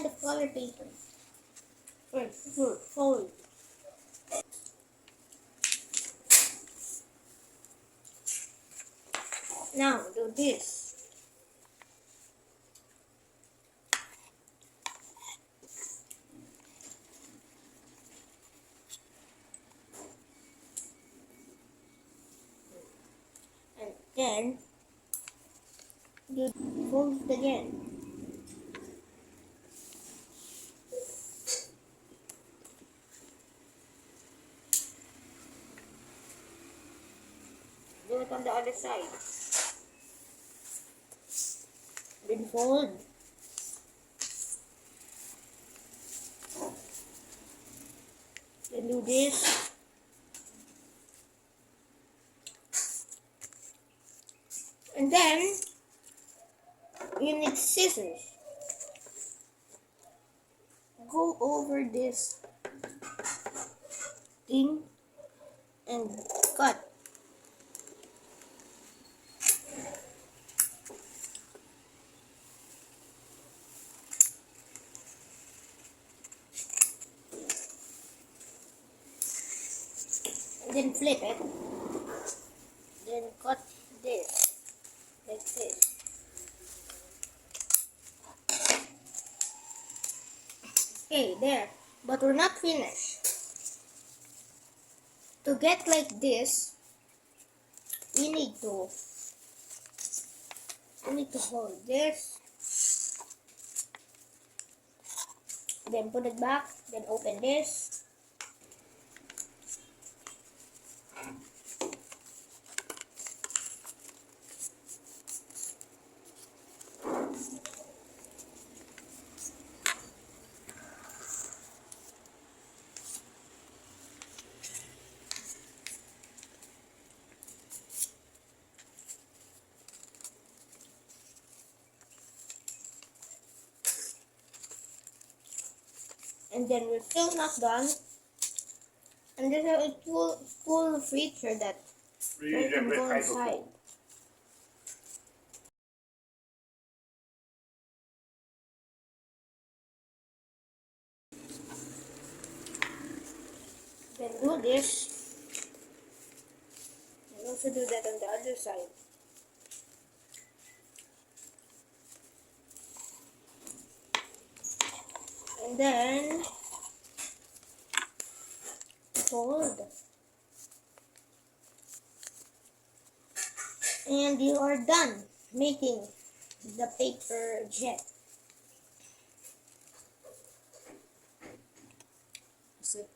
kind of color paper. First, fold. Now do this. And then you fold it again. Do it on the other side. Then fold. Then do this. And then you need scissors. Go over this thing and cut. And then flip it. Then cut this like this. Okay, there. But we're not finished. To get like this, we need to hold this, then put it back, then open this. And then we're still not done. And there's a cool feature that you can go inside. Then do this. And also do that on the other side. And then fold. And you are done making the paper jet. That's it.